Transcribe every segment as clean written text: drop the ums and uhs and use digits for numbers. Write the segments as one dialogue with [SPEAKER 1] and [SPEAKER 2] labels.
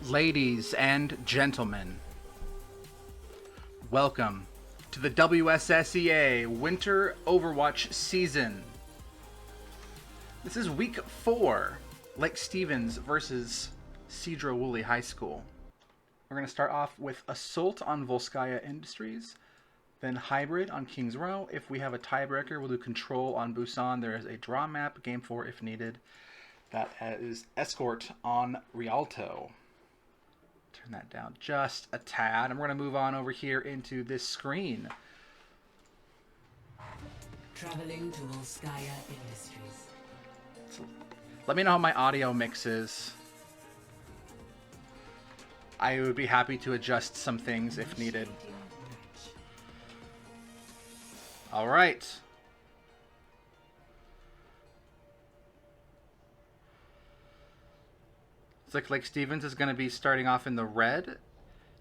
[SPEAKER 1] Ladies and gentlemen, welcome to the WSSEA Winter Overwatch season. This is week 4, Lake Stevens versus Sedro-Woolley High School. We're going to start off with Assault on Volskaya Industries, then Hybrid on Kings Row. If we have a tiebreaker, we'll do Control on Busan. There is a draw map, Game 4 if needed. That is Escort on Rialto. Turn that down just a tad. And we're going to move on over here into this screen.
[SPEAKER 2] Traveling to Volskaya Industries.
[SPEAKER 1] So let me know how my audio mix is. I would be happy to adjust some things if needed. All right. Looks like Lake Stevens is going to be starting off in the red.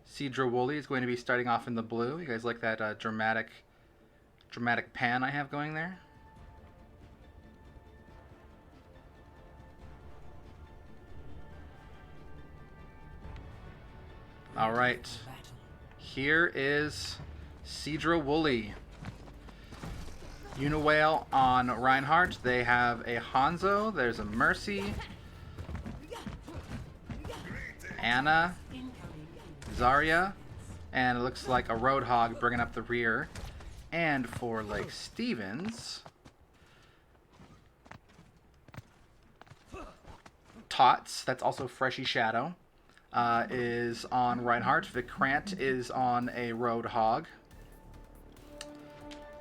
[SPEAKER 1] Sedro-Woolley is going to be starting off in the blue. You guys like that dramatic pan I have going there? All right. Here is Sedro-Woolley. Uniwhale on Reinhardt. They have a Hanzo. There's a Mercy. Anna, Zarya, and it looks like a Roadhog bringing up the rear. And for Lake Stevens, Tots, that's also Freshy Shadow, is on Reinhardt. Vikrant is on a Roadhog.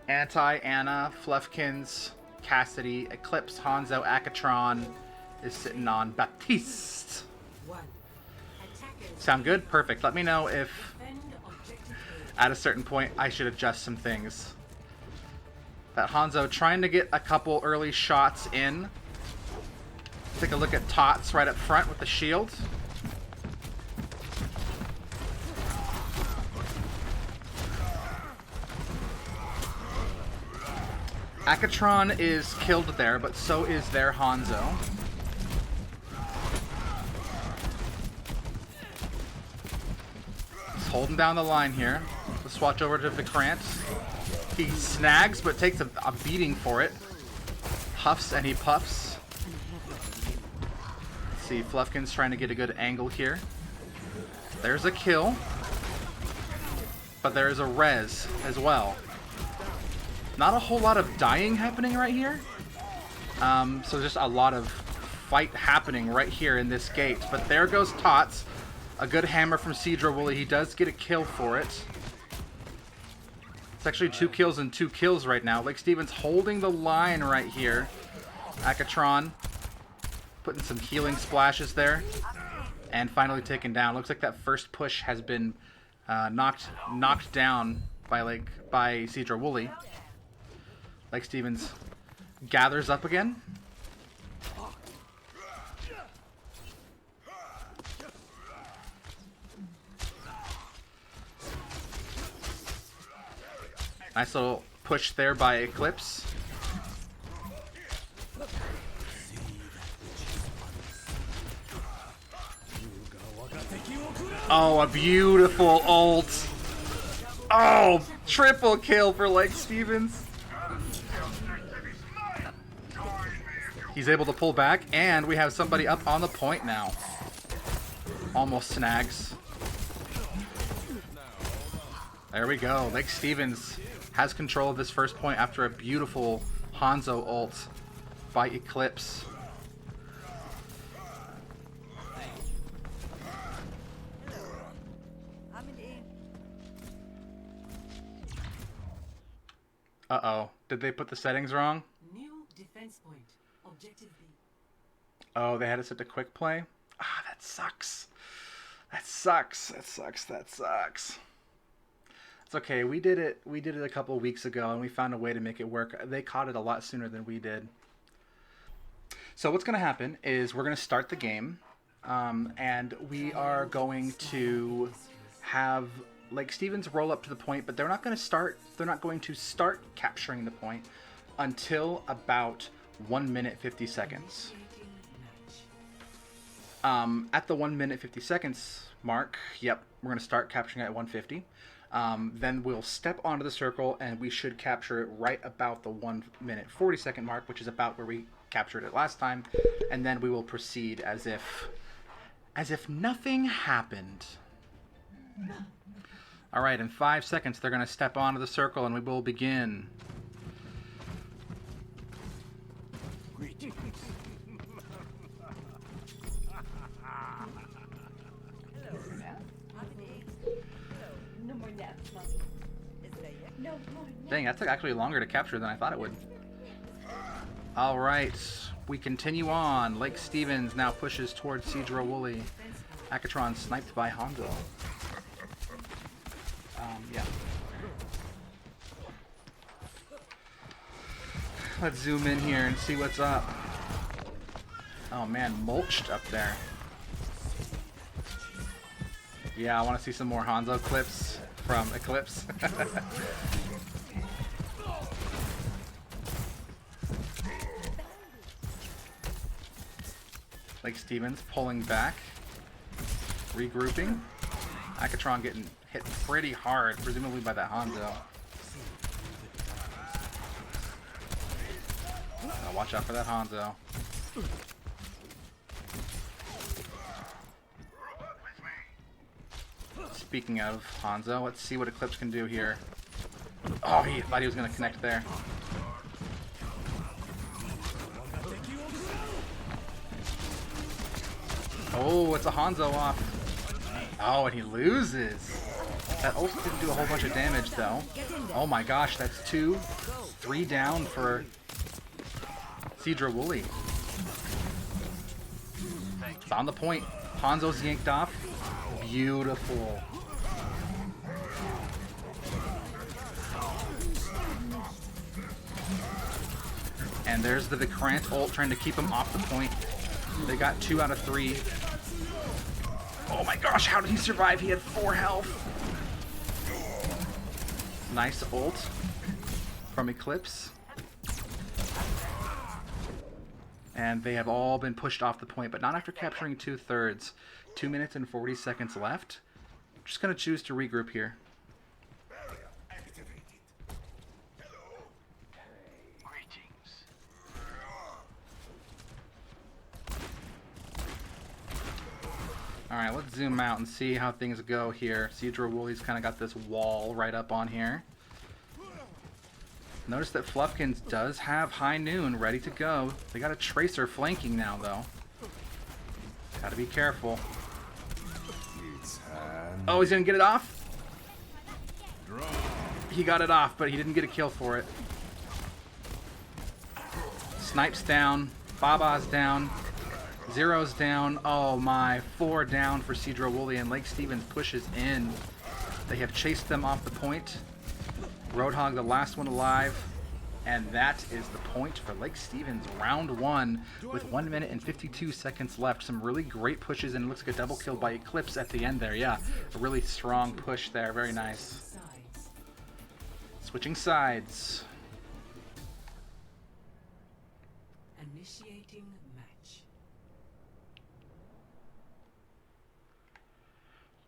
[SPEAKER 1] Anti-Anna, Fluffkins, Cassidy, Eclipse, Hanzo, Akatron is sitting on Baptiste. Sound good? Perfect. Let me know if at a certain point I should adjust some things. That Hanzo trying to get a couple early shots in. Take a look at Tots right up front with the shield. Akatron is killed there, but so is their Hanzo. Holding down the line here. Let's swatch over to Vikrant. He snags, but takes a beating for it. Huffs and he puffs. Let's see, Fluffkin's trying to get a good angle here. There's a kill. But there's a res as well. Not a whole lot of dying happening right here. So just a lot of fight happening right here in this gate. But there goes Tots. A good hammer from Sedro-Woolley. He does get a kill for it. It's actually 2 kills and 2 kills right now. Lake Stevens holding the line right here. Akatron putting some healing splashes there. And finally taken down. Looks like that first push has been knocked down by Sedro-Woolley. Lake Stevens gathers up again. Nice little push there by Eclipse. Oh, a beautiful ult. Oh, triple kill for Lake Stevens. He's able to pull back, and we have somebody up on the point now. Almost snags. There we go. Lake Stevens has control of this first point after a beautiful Hanzo ult by Eclipse. Uh-oh. Did they put the settings wrong?
[SPEAKER 2] New defense point. Objective B.
[SPEAKER 1] Oh, they had it set to quick play? Ah, that sucks. That sucks. That sucks. That sucks. It's okay. We did it a couple of weeks ago, and we found a way to make it work. They caught it a lot sooner than we did. So what's going to happen is we're going to start the game, and we are going to have Lake Stevens roll up to the point, but they're not going to start capturing the point until about 1 minute 50 seconds. At the 1 minute 50 seconds mark, yep, we're going to start capturing at 150. Then we'll step onto the circle, and we should capture it right about the 1 minute 40 second mark, which is about where we captured it last time. And then we will proceed as if nothing happened. All right, in 5 seconds, they're going to step onto the circle, and we will begin. Dang, that took actually longer to capture than I thought it would. All right, we continue on. Lake Stevens now pushes towards Sedro-Woolley. Akatron sniped by Hanzo. Yeah. Let's zoom in here and see what's up. Oh man, mulched up there. Yeah, I want to see some more Hanzo clips from Eclipse. Lake Stevens pulling back, regrouping. Akatron getting hit pretty hard, presumably by that Hanzo. Watch out for that Hanzo. Speaking of Hanzo, let's see what Eclipse can do here. Oh, he thought he was going to connect there. Oh, it's a Hanzo off. Oh, and he loses. That ult didn't do a whole bunch of damage, though. Oh my gosh, that's 2, 3 down for Sedro-Woolley. Found the point. Hanzo's yanked off. Beautiful. And there's the Vikrant ult trying to keep him off the point. They got 2 out of 3. Oh my gosh, how did he survive? He had 4 health. Nice ult from Eclipse. And they have all been pushed off the point, but not after capturing 2/3. 2 minutes and 40 seconds left. Just going to choose to regroup here. Alright, let's zoom out and see how things go here. Sedro-Woolley's kind of got this wall right up on here. Notice that Fluffkins does have High Noon ready to go. They got a Tracer flanking now, though. Gotta be careful. Oh, he's gonna get it off? He got it off, but he didn't get a kill for it. Snipe's down. Baba's down. Zero's down. Oh my. 4 down for Sedro-Woolley, and Lake Stevens pushes in. They have chased them off the point. Roadhog, the last one alive. And that is the point for Lake Stevens. Round 1 with 1 minute and 52 seconds left. Some really great pushes, and it looks like a double kill by Eclipse at the end there. Yeah, a really strong push there. Very nice. Switching sides.
[SPEAKER 2] Initiating match.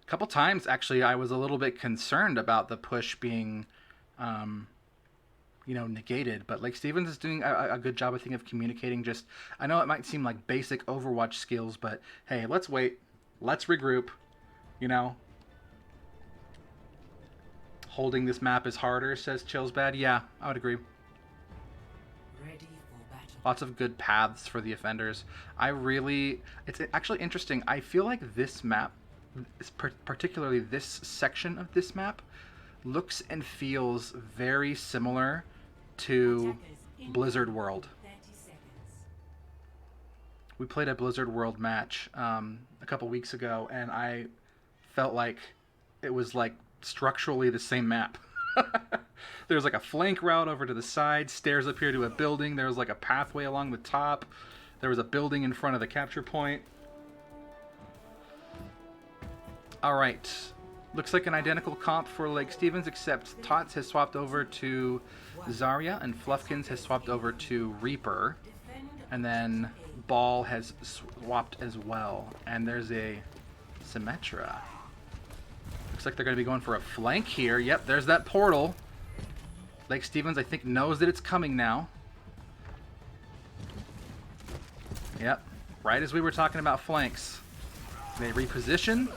[SPEAKER 1] A couple times, actually, I was a little bit concerned about the push being, you know, negated. But Lake Stevens is doing a good job, I think, of communicating. Just, I know it might seem like basic Overwatch skills, but hey, let's wait. Let's regroup. You know, holding this map is harder, says Chillsbad. Yeah, I would agree.
[SPEAKER 2] Ready for battle.
[SPEAKER 1] Lots of good paths for the offenders. It's actually interesting. I feel like this map, particularly this section of this map, looks and feels very similar to Blizzard World.
[SPEAKER 2] 30 seconds.
[SPEAKER 1] We played a Blizzard World match a couple weeks ago, and I felt like it was like structurally the same map. There's like a flank route over to the side, stairs up here to a building. There was like a pathway along the top. There was a building in front of the capture point. All right. Looks like an identical comp for Lake Stevens, except Tots has swapped over to Zarya and Fluffkins has swapped over to Reaper. And then ball has swapped as well. And there's a Symmetra. Looks like they're going to be going for a flank here. Yep, there's that portal. Lake Stevens, I think, knows that it's coming now. Yep, right as we were talking about flanks. They reposition.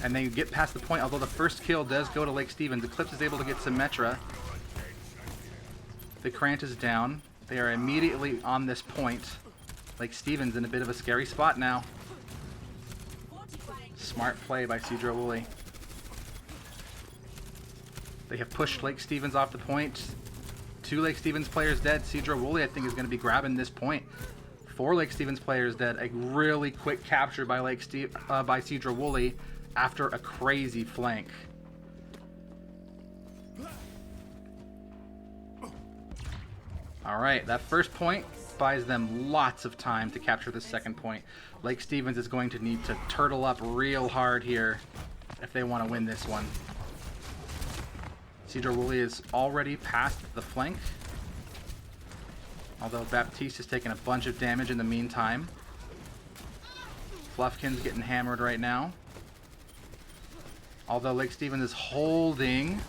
[SPEAKER 1] And they get past the point, although the first kill does go to Lake Stevens. Eclipse is able to get Symmetra. The Krant is down. They are immediately on this point. Lake Stevens in a bit of a scary spot now. Smart play by Sedro-Woolley. They have pushed Lake Stevens off the point. 2 Lake Stevens players dead. Sedro-Woolley, I think, is going to be grabbing this point. 4 Lake Stevens players dead. A really quick capture by by Sedro-Woolley after a crazy flank. All right, that first point buys them lots of time to capture the second point. Lake Stevens is going to need to turtle up real hard here if they want to win this one. Sedro-Woolley is already past the flank, although Baptiste has taken a bunch of damage in the meantime. Fluffkin's getting hammered right now. Although Lake Stevens is holding.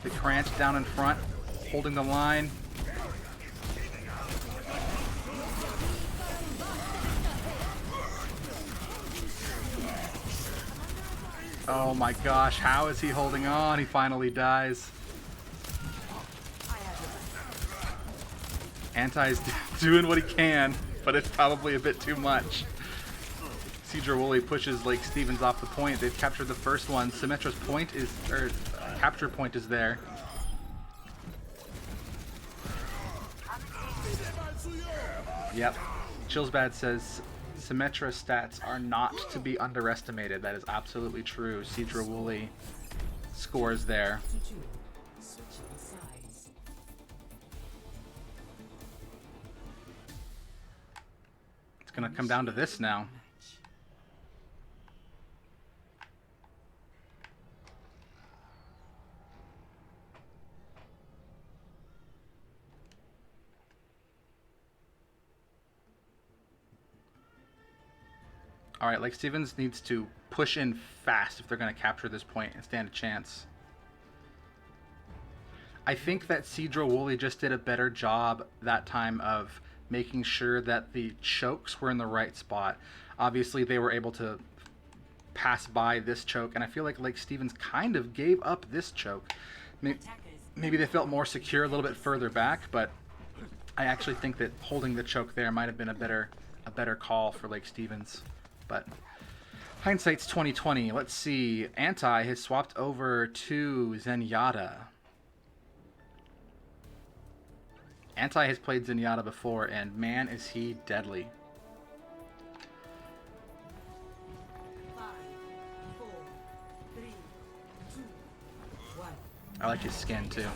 [SPEAKER 1] The Krant down in front, holding the line. Oh my gosh, how is he holding on? He finally dies. Anti's doing what he can, but it's probably a bit too much. Sedro-Woolley pushes Lake Stevens off the point. They've captured the first one. Symmetra's point is, or capture point is there. Yep. Chillsbad says Symmetra stats are not to be underestimated. That is absolutely true. Sedro-Woolley scores there. It's going to come down to this now. All right, Lake Stevens needs to push in fast if they're going to capture this point and stand a chance. I think that Sedro-Woolley just did a better job that time of making sure that the chokes were in the right spot. Obviously, they were able to pass by this choke, and I feel like Lake Stevens kind of gave up this choke. Maybe they felt more secure a little bit further back, but I actually think that holding the choke there might have been a better call for Lake Stevens. But hindsight's 2020. Let's see. Anti has swapped over to Zenyatta. Anti has played Zenyatta before, and man, is he deadly.
[SPEAKER 2] 5, 4, 3, 2, 1.
[SPEAKER 1] I like his skin too.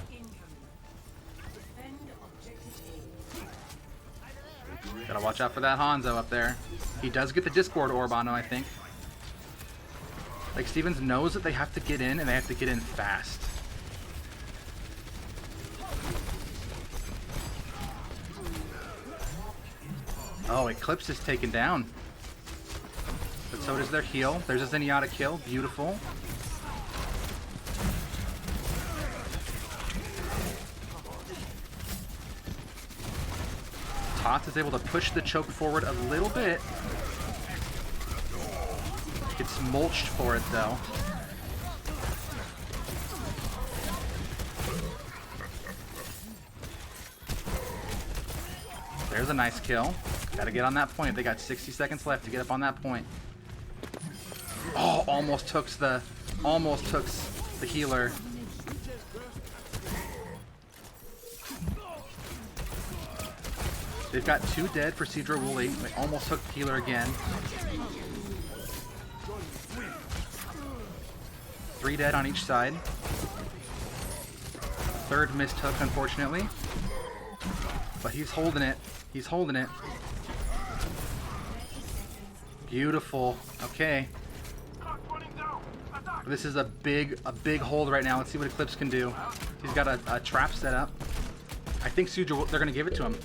[SPEAKER 1] Gotta watch out for that Hanzo up there. He does get the Discord orb on him, I think. Like, Stevens knows that they have to get in, and they have to get in fast. Oh, Eclipse is taken down. But so does their heal. There's a Zenyatta kill. Beautiful. Tots is able to push the choke forward a little bit. Gets mulched for it, though. There's a nice kill. Gotta get on that point. They got 60 seconds left to get up on that point. Oh, almost took the healer. They've got 2 dead for Sedro-Woolley. They almost took the healer again. 3 dead on each side. 3rd missed hook, unfortunately. But he's holding it. He's holding it. Beautiful. Okay. This is a big hold right now. Let's see what Eclipse can do. He's got a trap set up. I think Sedro, they're going to give it to him.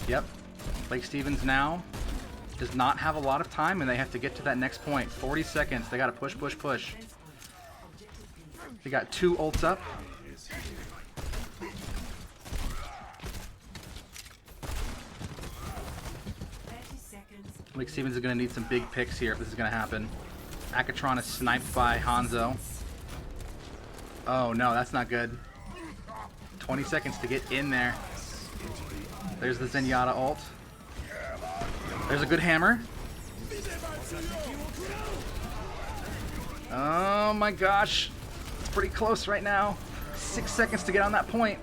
[SPEAKER 1] Yep. Lake Stevens now does not have a lot of time, and they have to get to that next point. 40 seconds. They got to push, push, push. They got 2 ults up. Lake Stevens is going to need some big picks here if this is going to happen. Akatron is sniped by Hanzo. Oh no, that's not good. 20 seconds to get in there. There's the Zenyatta ult. There's a good hammer. Oh my gosh. It's pretty close right now. 6 seconds to get on that point.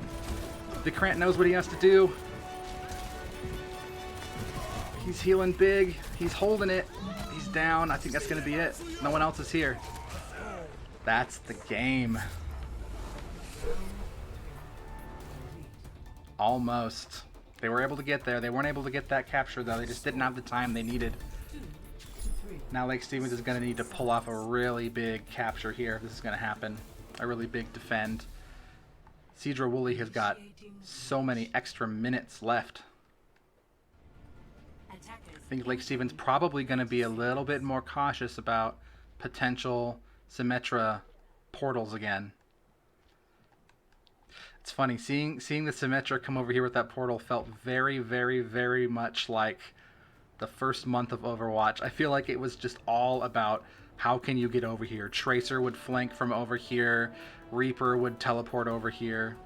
[SPEAKER 1] Vikrant knows what he has to do. He's healing big. He's holding it. He's down. I think that's going to be it. No one else is here. That's the game. Almost. They were able to get there. They weren't able to get that capture, though. They just didn't have the time they needed. Now Lake Stevens is going to need to pull off a really big capture here if this is going to happen. A really big defend. Sedro-Woolley has got so many extra minutes left. I think Lake Stevens probably going to be a little bit more cautious about potential Symmetra portals again. It's funny, seeing the Symmetra come over here with that portal felt very, very, very much like the first month of Overwatch. I feel like it was just all about how can you get over here. Tracer would flank from over here. Reaper would teleport over here.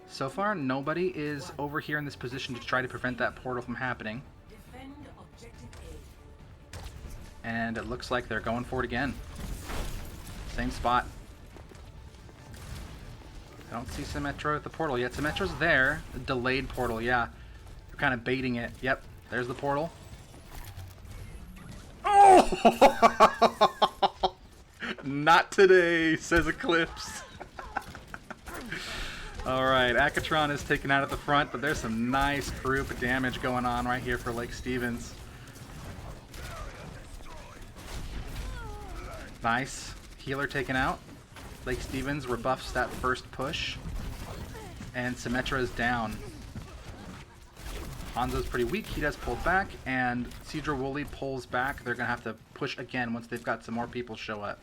[SPEAKER 1] So far, nobody is over here in this position to try to prevent that portal from happening. And it looks like they're going for it again. Same spot. I don't see Symmetra at the portal yet. Symmetra's there. A delayed portal, yeah. They're kind of baiting it. Yep, there's the portal. Oh! Not today, says Eclipse. Alright, Akatron is taken out at the front, but there's some nice group damage going on right here for Lake Stevens. Nice. Healer taken out. Lake Stevens rebuffs that first push. And Symmetra is down. Hanzo's pretty weak. He does pull back, and Sedro-Woolley pulls back. They're going to have to push again once they've got some more people show up.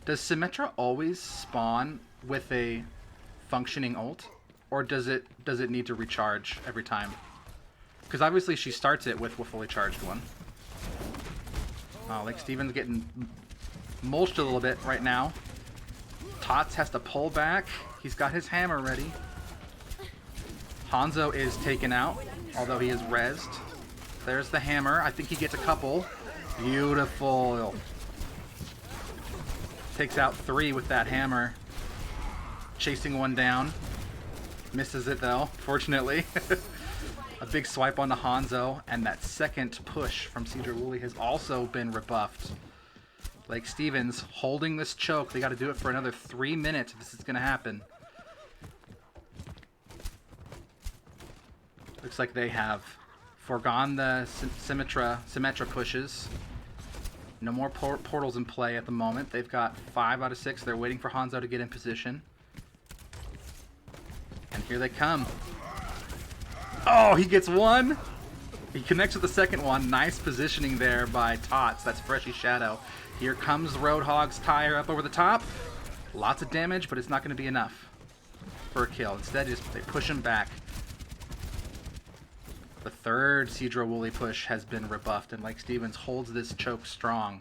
[SPEAKER 1] Does Symmetra always spawn with a functioning ult, or does it need to recharge every time? Because obviously she starts it with a fully charged one. Oh, Lake Stevens getting mulched a little bit right now. Tots has to pull back. He's got his hammer ready. Hanzo is taken out, although he is rezzed. There's the hammer. I think he gets a couple. Beautiful. Takes out 3 with that hammer. Chasing one down. Misses it though, fortunately. A big swipe onto Hanzo, and that second push from Sedro-Woolley has also been rebuffed. Lake Stevens holding this choke. They got to do it for another 3 minutes if this is going to happen. Looks like they have foregone the Symmetra pushes. No more portals in play at the moment. They've got 5 out of 6. They're waiting for Hanzo to get in position. And here they come. Oh, he gets one. He connects with the second one. Nice positioning there by Tots. That's Freshy Shadow. Here comes the Roadhog's tire up over the top. Lots of damage, but it's not going to be enough for a kill. Instead, they push him back. The third Sedro-Woolley push has been rebuffed, and Lake Stevens holds this choke strong.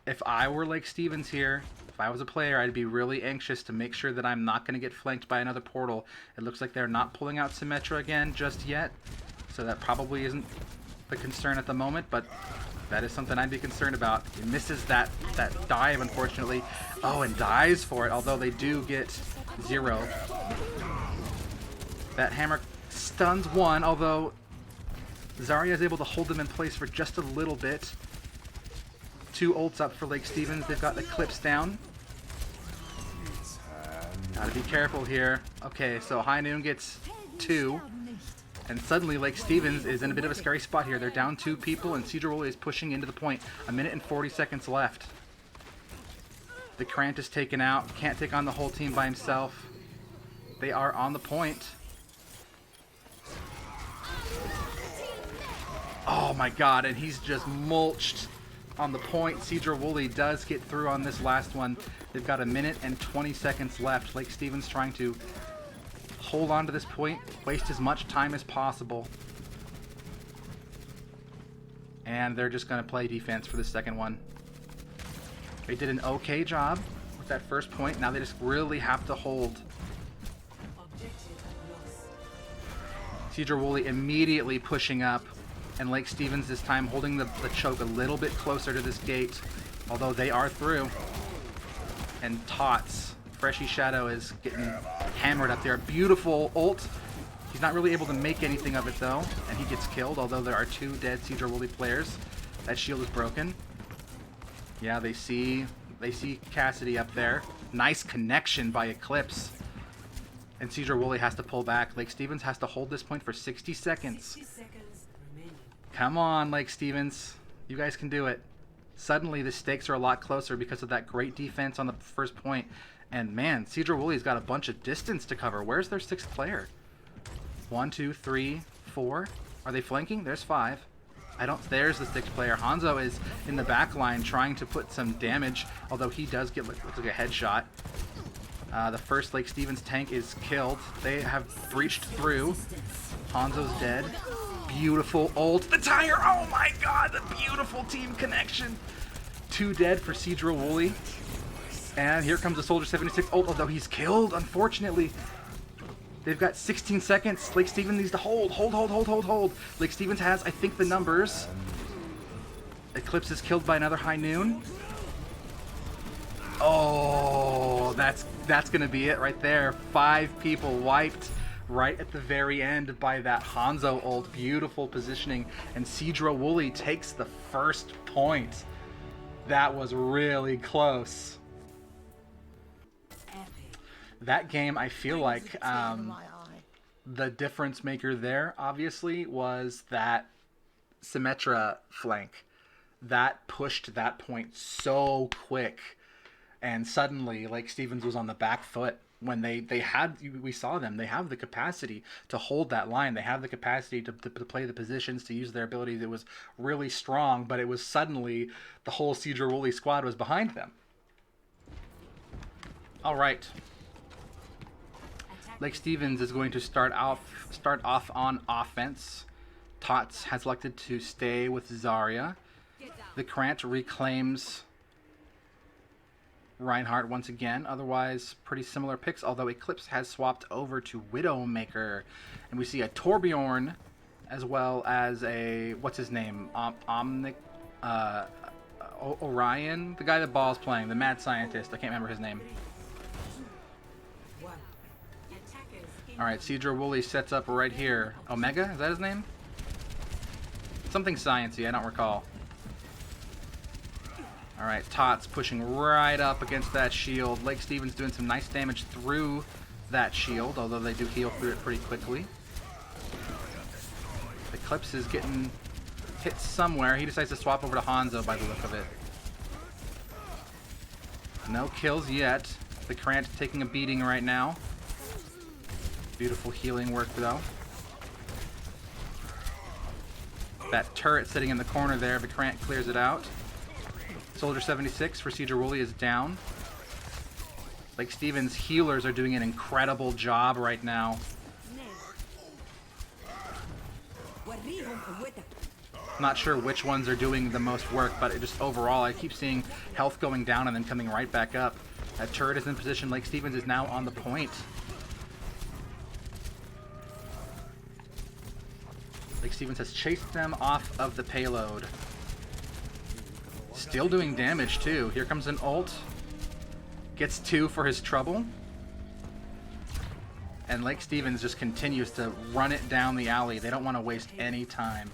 [SPEAKER 1] If I were Lake Stevens here, if I was a player, I'd be really anxious to make sure that I'm not going to get flanked by another portal. It looks like they're not pulling out Symmetra again just yet, so that probably isn't the concern at the moment, but that is something I'd be concerned about. He misses that dive, unfortunately. Oh, and dies for it, although they do get 0. That hammer stuns one, although Zarya is able to hold them in place for just a little bit. 2 ults up for Lake Stevens. They've got Eclipse down. Gotta be careful here. Okay, so High Noon gets 2. And suddenly Lake Stevens is in a bit of a scary spot here. They're down 2 people, and Sedro-Woolley is pushing into the point. 1 minute and 40 seconds left. The Krant is taken out. Can't take on the whole team by himself. They are on the point. Oh my god, and he's just mulched on the point. Sedro-Woolley does get through on this last one. They've got 1 minute and 20 seconds left. Lake Stevens trying to hold on to this point, waste as much time as possible. And they're just going to play defense for the second one. They did an okay job with that first point. Now they just really have to hold. Sedro-Woolley immediately pushing up, and Lake Stevens this time holding the choke a little bit closer to this gate, although they are through. And Tots, Freshy Shadow, is getting hammered up there. Beautiful ult. He's not really able to make anything of it though, and he gets killed, although there are 2 dead Sedro-Woolley players. That shield is broken. Yeah, they see Cassidy up there. Nice connection by Eclipse. And Sedro-Woolley has to pull back. Lake Stevens has to hold this point for 60 seconds. Come on, Lake Stevens. You guys can do it. Suddenly, the stakes are a lot closer because of that great defense on the first point. And man, Sedro-Woolley's got a bunch of distance to cover. Where's their 6th player? 1, 2, 3, 4. Are they flanking? There's 5. There's the 6th player. Hanzo is in the back line trying to put some damage, although he does get looks like a headshot. The first Lake Stevens tank is killed. They have breached through. Hanzo's dead. Beautiful ult. The tire! Oh my god, the beautiful team connection. 2 dead for Sedro-Woolley. And here comes the Soldier 76 ult, although he's killed, unfortunately. They've got 16 seconds. Lake Stevens needs to hold. Hold. Lake Stevens has, I think, the numbers. Eclipse is killed by another High Noon. Oh, that's gonna be it right there. 5 people wiped right at the very end by that Hanzo ult. Beautiful positioning, and Sedro-Woolley takes the first point. That was really close. That game, I feel like the difference maker there, obviously, was that Symmetra flank. That pushed that point so quick. And suddenly, Lake Stevens was on the back foot when we saw them. They have the capacity to hold that line. They have the capacity to play the positions, to use their abilities. It was really strong, but it was suddenly the whole Sedro-Woolley squad was behind them. All right. Lake Stevens is going to start off on offense. Tots has elected to stay with Zarya. The Krant reclaims Reinhardt once again. Otherwise, pretty similar picks, although Eclipse has swapped over to Widowmaker. And we see a Torbjorn as well as a, what's his name? Orion? The guy that Ball's playing, the mad scientist. I can't remember his name. Alright, Sedro-Woolley sets up right here. Omega? Is that his name? Something sciencey, I don't recall. Alright, Tots pushing right up against that shield. Lake Stevens doing some nice damage through that shield, although they do heal through it pretty quickly. Eclipse is getting hit somewhere. He decides to swap over to Hanzo by the look of it. No kills yet. The Krant taking a beating right now. Beautiful healing work though. That turret sitting in the corner there, the Krant clears it out. Soldier 76 for Sedro-Woolley is down. Lake Stevens' healers are doing an incredible job right now. Not sure which ones are doing the most work, but just overall, I keep seeing health going down and then coming right back up. That turret is in position. Lake Stevens is now on the point. Lake Stevens has chased them off of the payload. Still doing damage too. Here comes an ult. Gets 2 for his trouble. And Lake Stevens just continues to run it down the alley. They don't want to waste any time.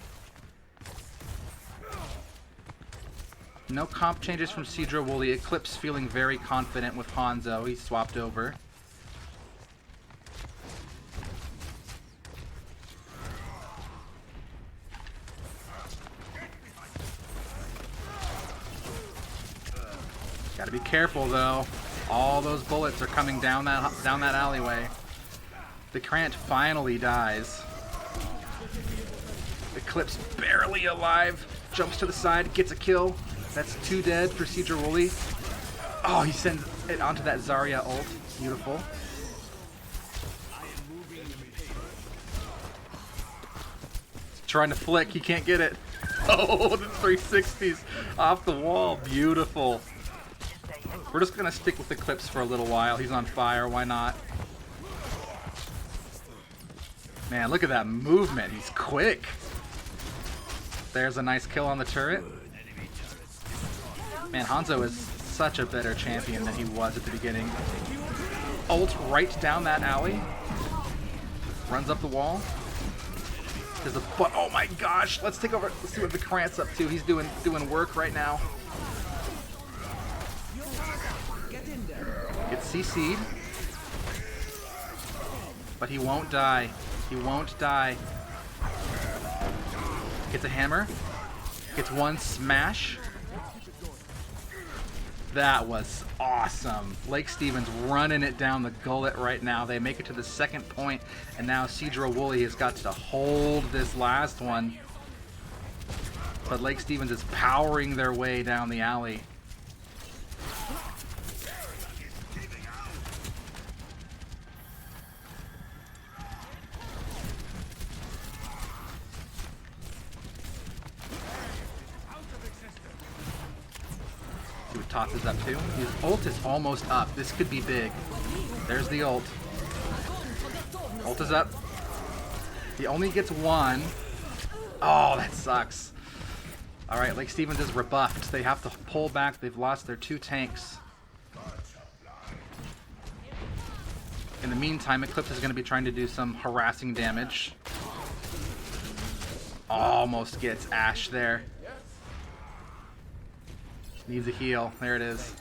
[SPEAKER 1] No comp changes from Sedro-Woolley. Eclipse feeling very confident with Hanzo. He swapped over. Gotta be careful though. All those bullets are coming down that alleyway. The Krant finally dies. Eclipse barely alive. Jumps to the side, gets a kill. That's 2 dead for Sedro-Woolley. Oh, he sends it onto that Zarya ult. Beautiful. Trying to flick, he can't get it. Oh, the 360s off the wall. Beautiful. We're just gonna stick with Eclipse for a little while. He's on fire, why not? Man, look at that movement. He's quick. There's a nice kill on the turret. Man, Hanzo is such a better champion than he was at the beginning. Ult right down that alley. Runs up the wall. Oh my gosh! Let's take over. Let's see what the Krant's up to. He's doing work right now. Gets CC'd, but he won't die. He won't die. Gets a hammer. Gets 1 smash. That was awesome. Lake Stevens running it down the gullet right now. They make it to the 2nd point, and now Sedro-Woolley has got to hold this last one. But Lake Stevens is powering their way down the alley. See what Tots is up to. His ult is almost up. This could be big. There's the ult. Ult is up. He only gets 1. Oh, that sucks. Alright, Lake Stevens is rebuffed. They have to pull back. They've lost their 2 tanks. In the meantime, Eclipse is going to be trying to do some harassing damage. Almost gets Ashe there. Needs a heal. There it is.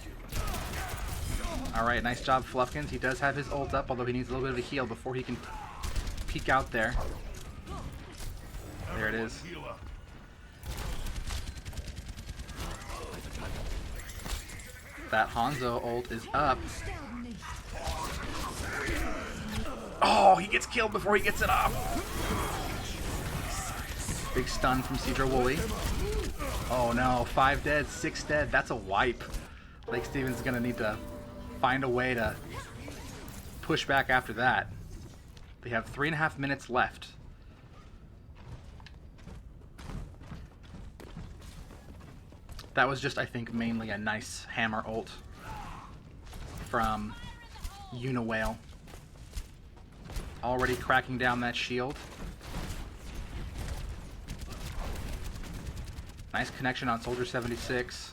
[SPEAKER 1] Alright, nice job, Fluffkins. He does have his ult up, although he needs a little bit of a heal before he can peek out there. There it is. That Hanzo ult is up. Oh, he gets killed before he gets it off. Big stun from Sedro-Woolley. Oh no, 5 dead, 6 dead. That's a wipe. Lake Stevens is going to need to find a way to push back after that. They have 3.5 minutes left. That was just, I think, mainly a nice hammer ult from Uniwhale. Already cracking down that shield. Nice connection on Soldier 76.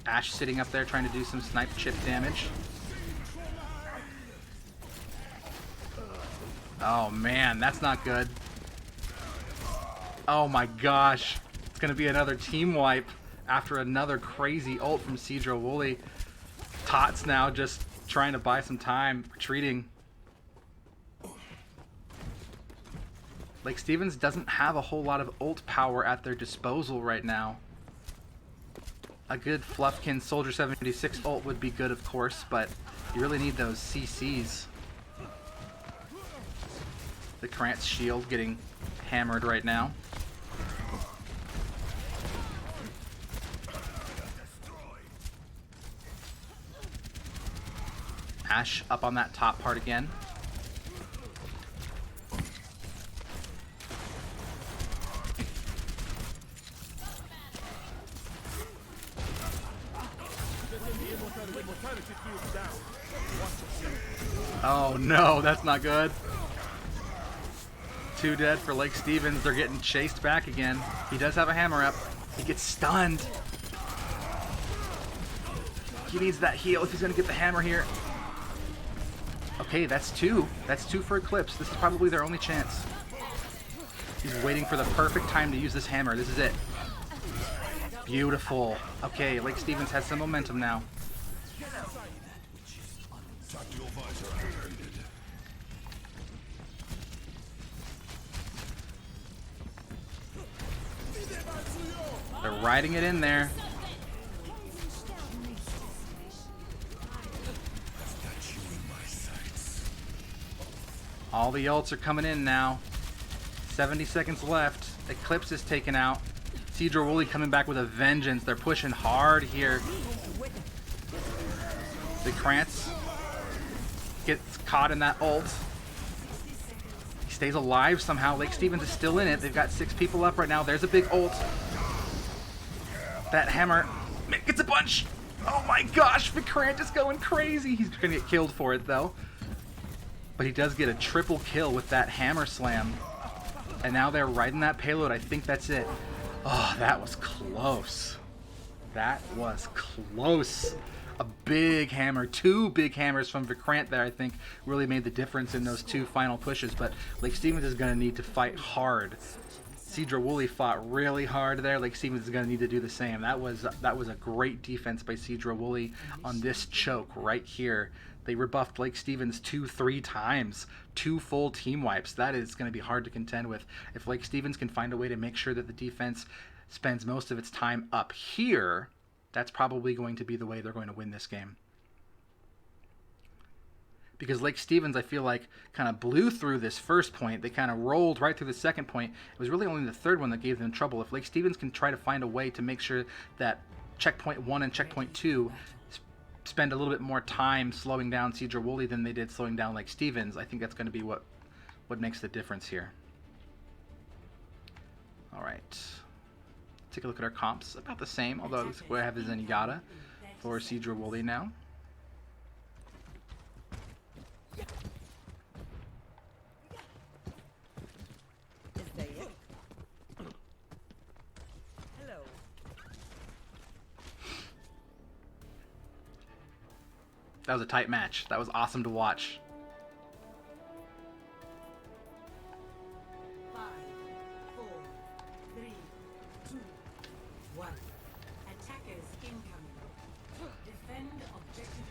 [SPEAKER 1] Ashe sitting up there trying to do some snipe chip damage. Oh man, that's not good. Oh my gosh. It's going to be another team wipe after another crazy ult from Sedro-Woolley. Tots now just trying to buy some time, retreating. Lake Stevens doesn't have a whole lot of ult power at their disposal right now. A good Fluffkin Soldier 76 ult would be good, of course, but you really need those CCs. The Krant's shield getting hammered right now. Ashe up on that top part again. Oh no, that's not good. 2 dead for Lake Stevens. They're getting chased back again. He does have a hammer up. He gets stunned. He needs that heal if he's going to get the hammer here. Okay, that's 2. That's 2 for Eclipse. This is probably their only chance. He's waiting for the perfect time to use this hammer. This is it. Beautiful. Okay, Lake Stevens has some momentum now. They're riding it in there. All the ults are coming in now. 70 seconds left. Eclipse is taken out. Sedro-Woolley coming back with a vengeance. They're pushing hard here. The Krantz gets caught in that ult. He stays alive somehow. Lake Stevens is still in it. They've got 6 people up right now. There's a big ult. That hammer gets a bunch. Oh my gosh, Vikrant is going crazy. He's gonna get killed for it though. But he does get a triple kill with that hammer slam. And now they're riding that payload. I think that's it. Oh, that was close. That was close. A big hammer, 2 big hammers from Vikrant there, I think, really made the difference in those 2 final pushes. But Lake Stevens is going to need to fight hard. Sedro-Woolley fought really hard there. Lake Stevens is going to need to do the same. That was a great defense by Sedro-Woolley on this choke right here. They rebuffed Lake Stevens 2-3 times. 2 full team wipes. That is going to be hard to contend with. If Lake Stevens can find a way to make sure that the defense spends most of its time up here, that's probably going to be the way they're going to win this game. Because Lake Stevens, I feel like, kind of blew through this first point. They kind of rolled right through the second point. It was really only the third one that gave them trouble. If Lake Stevens can try to find a way to make sure that checkpoint 1 and checkpoint 2 spend a little bit more time slowing down Sedro-Woolley than they did slowing down Lake Stevens, I think that's going to be what makes the difference here. All right. Take a look at our comps. About the same, although it looks like we have is Zenyatta for Sedro-Woolley now. That was a tight match. That was awesome to watch.
[SPEAKER 2] 5, 4, 3, 2, 1. Attackers incoming. Defend objective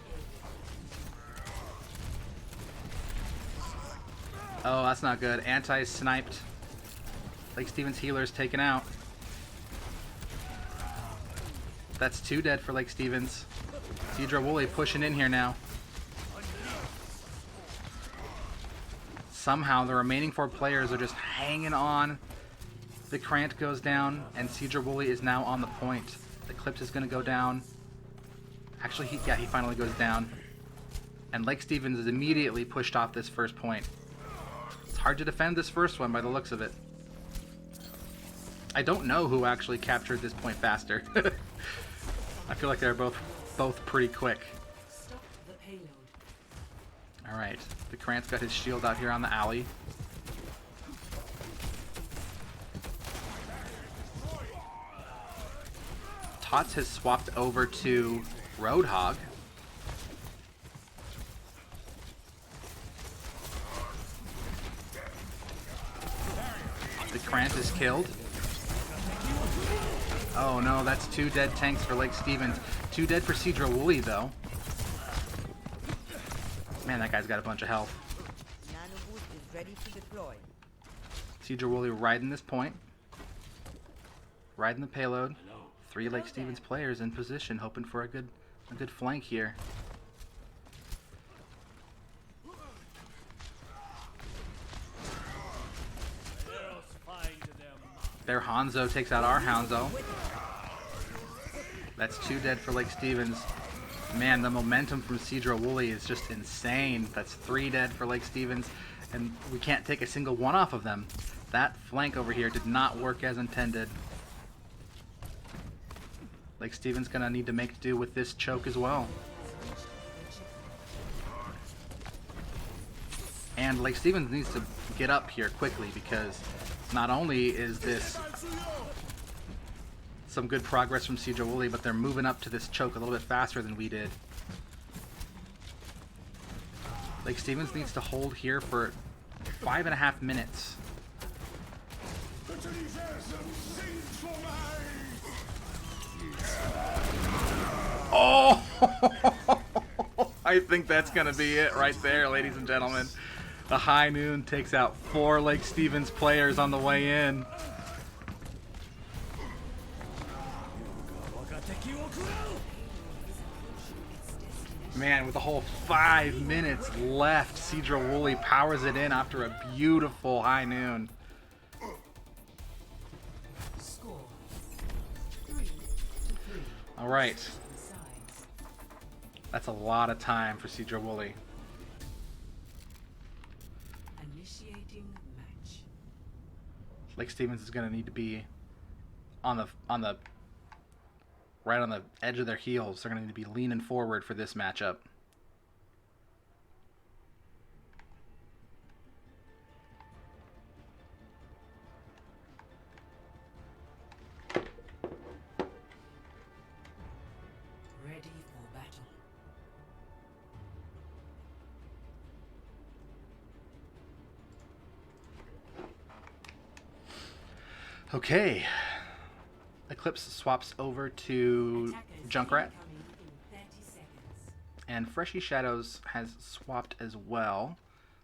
[SPEAKER 2] A.
[SPEAKER 1] Oh, that's not good. Anti-sniped. Lake Stevens healer's taken out. That's 2 dead for Lake Stevens. Sedro-Woolley pushing in here now. Somehow the remaining 4 players are just hanging on. The Krant goes down, and Sedro-Woolley is now on the point. The Eclipse is going to go down. Actually, he finally goes down. And Lake Stevens is immediately pushed off this first point. It's hard to defend this first one by the looks of it. I don't know who actually captured this point faster. I feel like they're both pretty quick.
[SPEAKER 2] Stop the payload.
[SPEAKER 1] All right, the Krant's got his shield out here on the alley. Tots has swapped over to Roadhog. The Krant is killed. Oh no, that's 2 dead tanks for Lake Stevens. 2 dead for Sedro-Woolley though. Man, that guy's got a bunch of health. Sedro-Woolley riding this point. Riding the payload. 3 Lake Stevens players in position, hoping for a good flank here. Their Hanzo takes out our Hanzo. That's 2 dead for Lake Stevens. Man, the momentum from Sedro-Woolley is just insane. That's 3 dead for Lake Stevens, and we can't take a single one off of them. That flank over here did not work as intended. Lake Stevens gonna need to make do with this choke as well. And Lake Stevens needs to get up here quickly, because not only is this some good progress from Sedro-Woolley, but they're moving up to this choke a little bit faster than we did. Lake Stevens needs to hold here for 5.5 minutes. Oh! I think that's going to be it right there, ladies and gentlemen. The High Noon takes out 4 Lake Stevens players on the way in. Man, with a whole 5 minutes left, Sedro-Woolley powers it in after a beautiful high noon.
[SPEAKER 2] Score 3-3.
[SPEAKER 1] All right.
[SPEAKER 2] Sides.
[SPEAKER 1] That's a lot of time for Sedro-Woolley.
[SPEAKER 2] Initiating match.
[SPEAKER 1] Lake Stevens is going to need to be on the right on the edge of their heels. They're going to need to be leaning forward for this matchup.
[SPEAKER 2] Ready for battle.
[SPEAKER 1] Okay. Eclipse swaps over to
[SPEAKER 2] Attackers
[SPEAKER 1] Junkrat.
[SPEAKER 2] incoming in 30 seconds.
[SPEAKER 1] And Freshy Shadows has swapped as well.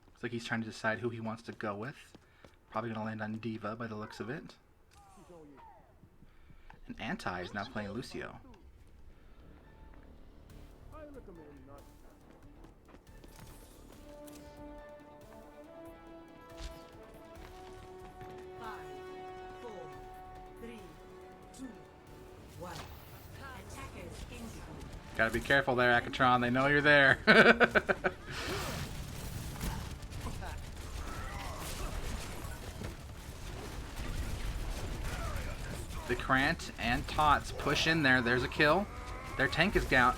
[SPEAKER 1] Looks like he's trying to decide who he wants to go with. Probably going to land on Diva by the looks of it. And Anti is now playing Lucio.
[SPEAKER 2] Five, four, three, two, one. Attackers incoming.
[SPEAKER 1] Gotta be careful there, Akatron. They know you're there. The Krant and Tots push in there. There's a kill. Their tank is down.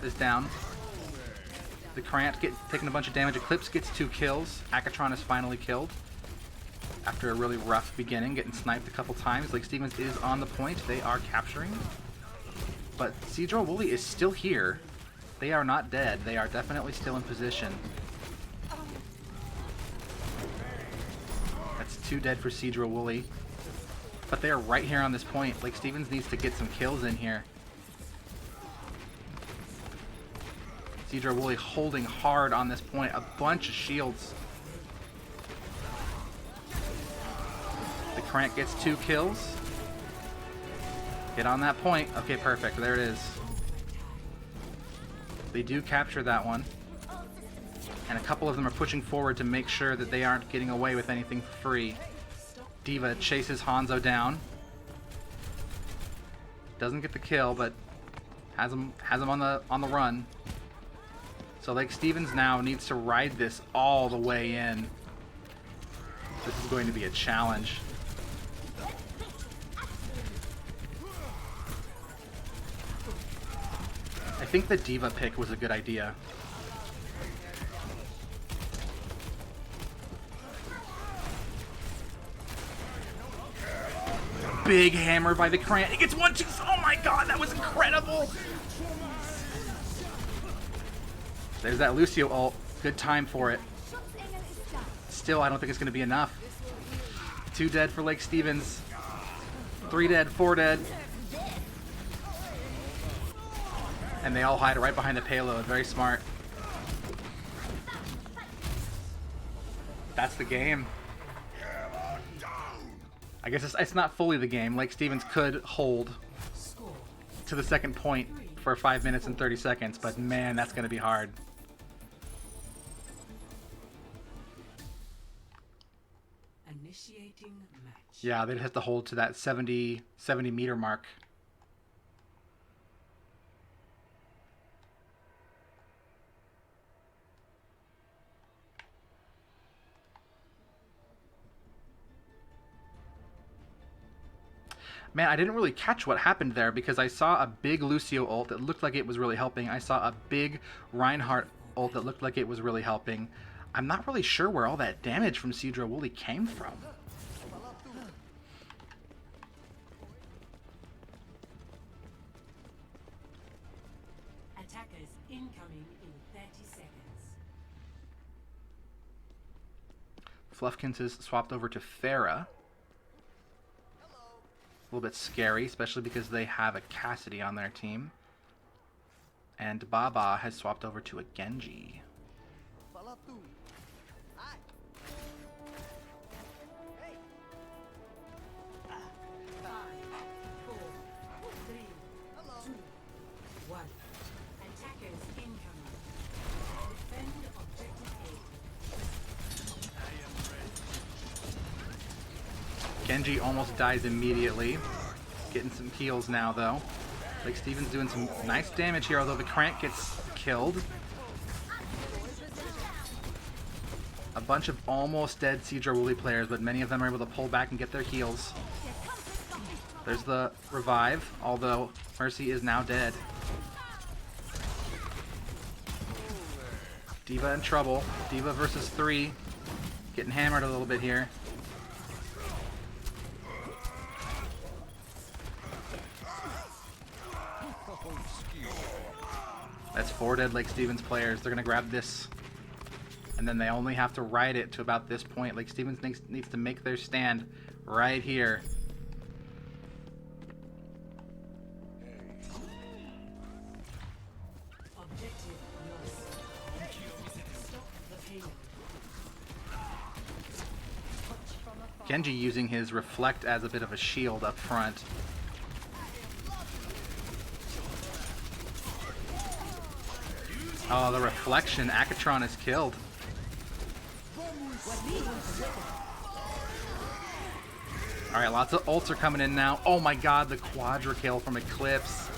[SPEAKER 1] The Krant taking a bunch of damage. Eclipse gets 2 kills. Akatron is finally killed after a really rough beginning, getting sniped a couple times. Lake Stevens is on the point. They are capturing. But Sedro-Woolley is still here. They are not dead. They are definitely still in position. That's 2 dead for Sedro-Woolley. But they are right here on this point. Lake Stevens needs to get some kills in here. Sedro-Woolley holding hard on this point. A bunch of shields. The Krant gets 2 kills. Get on that point. Okay, perfect. There it is. They do capture that one. And a couple of them are pushing forward to make sure that they aren't getting away with anything for free. Diva chases Hanzo down. Doesn't get the kill, but has him on the run. So Lake Stevens now needs to ride this all the way in. This is going to be a challenge. I think the Diva pick was a good idea. Big hammer by the Krant. He gets 1-2. Oh my god, that was incredible. There's that Lucio ult. Good time for it. Still, I don't think it's going to be enough. 2 dead for Lake Stevens. 3 dead, 4 dead. And they all hide right behind the payload. Very smart. That's the game. I guess it's not fully the game. Lake Stevens could hold to the second point for 5 minutes and 30 seconds, but man, that's going to be hard.
[SPEAKER 2] Initiating match.
[SPEAKER 1] Yeah, they'd have to hold to that 70 meter mark. Man, I didn't really catch what happened there because I saw a big Lucio ult that looked like it was really helping. I saw a big Reinhardt ult that looked like it was really helping. I'm not really sure where all that damage from Sedro-Woolley came from.
[SPEAKER 2] Attackers incoming in 30 seconds.
[SPEAKER 1] Fluffkins has swapped over to Pharah. A little bit scary, especially because they have a Cassidy on their team. And Baba has swapped over to a Genji. Genji almost dies immediately. Getting some heals now, though. Lake Stevens doing some nice damage here, although the Crank gets killed. A bunch of almost dead Sedro-Woolley players, but many of them are able to pull back and get their heals. There's the revive, although Mercy is now dead. D.Va in trouble. D.Va versus 3. Getting hammered a little bit here. That's 4 dead Lake Stevens players. They're going to grab this. And then they only have to ride it to about this point. Lake Stevens needs to make their stand right here. Genji using his Reflect as a bit of a shield up front. Oh, the reflection. Akatron is killed. Alright, lots of ults are coming in now. Oh my god, the quadra kill from Eclipse.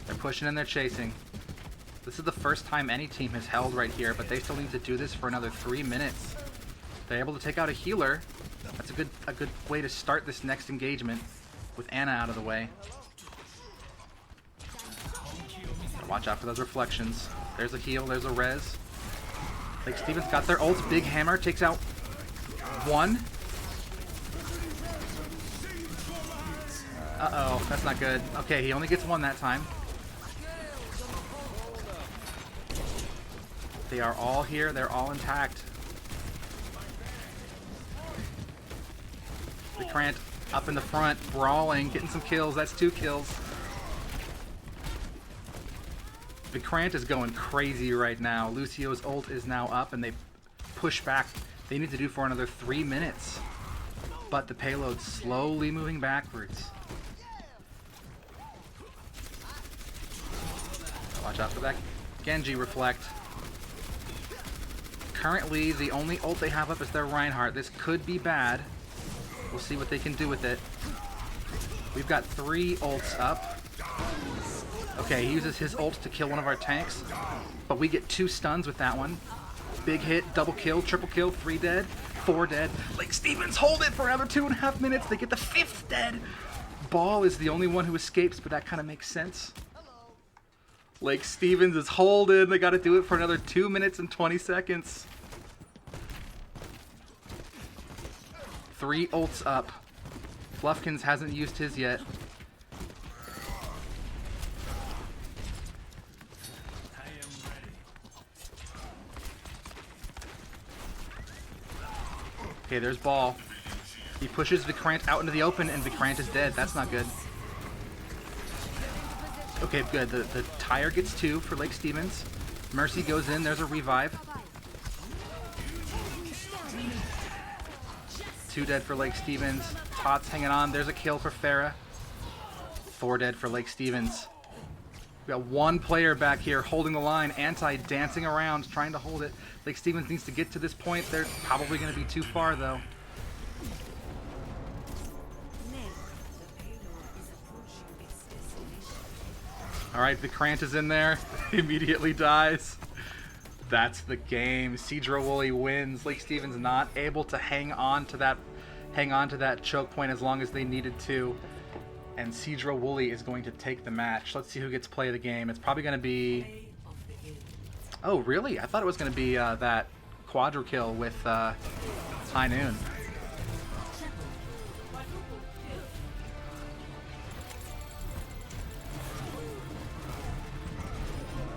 [SPEAKER 1] They're pushing and they're chasing. This is the first time any team has held right here, but they still need to do this for another 3 minutes. They're able to take out a healer. That's a good way to start this next engagement with Ana out of the way. Gotta watch out for those reflections. There's a heal, there's a res. Lake Stevens got their ults. Big hammer takes out 1. Uh-oh, that's not good. Okay, he only gets 1 that time. They are all here. They're all intact. The Krant up in the front, brawling, getting some kills. That's 2 kills. The Krant is going crazy right now. Lucio's ult is now up, and they push back. They need to do for another 3 minutes. But the payload's slowly moving backwards. Watch out for that Genji Reflect. Currently, the only ult they have up is their Reinhardt. This could be bad. We'll see what they can do with it. We've got 3 ults up. Okay, he uses his ult to kill one of our tanks, but we get 2 stuns with that one. Big hit, double kill, triple kill, 3 dead, 4 dead. Lake Stevens hold it for another 2.5 minutes. They get the 5th dead. Ball is the only one who escapes, but that kind of makes sense. Lake Stevens is holding. They got to do it for another 2 minutes and 20 seconds. 3 ults up. Fluffkins hasn't used his yet. Okay, there's Ball. He pushes Vikrant out into the open, and Vikrant is dead. That's not good. Okay, good. The tire gets 2 for Lake Stevens. Mercy goes in. There's a revive. 2 dead for Lake Stevens. Tot's hanging on. There's a kill for Farah. 4 dead for Lake Stevens. We got 1 player back here holding the line. Anti dancing around, trying to hold it. Lake Stevens needs to get to this point. They're probably going to be too far, though. Alright, Vikrant is in there. Immediately dies. That's the game. Sedro-Woolley wins. Lake Stevens not able to hang on to that choke point as long as they needed to. And Sedro-Woolley is going to take the match. Let's see who gets play of the game. It's probably going to be... Oh, really? I thought it was going to be that quadra kill with High Noon.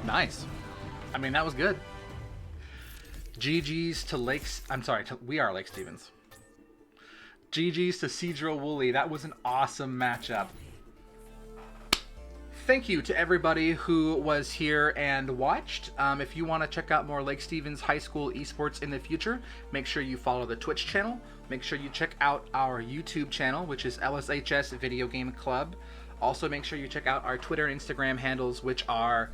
[SPEAKER 1] Nice. I mean, that was good. GG's to Lakes... I'm sorry, we are Lake Stevens. GG's to Sedro-Woolley. That was an awesome matchup. Thank you to everybody who was here and watched. If you want to check out more Lake Stevens High School esports in the future, make sure you follow the Twitch channel. Make sure you check out our YouTube channel, which is LSHS Video Game Club. Also, make sure you check out our Twitter and Instagram handles, which are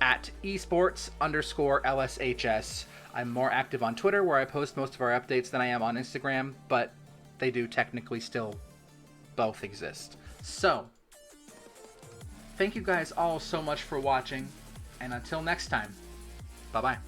[SPEAKER 1] at esports_LSHS. I'm more active on Twitter, where I post most of our updates, than I am on Instagram, but they do technically still both exist. So, thank you guys all so much for watching, and until next time, bye-bye.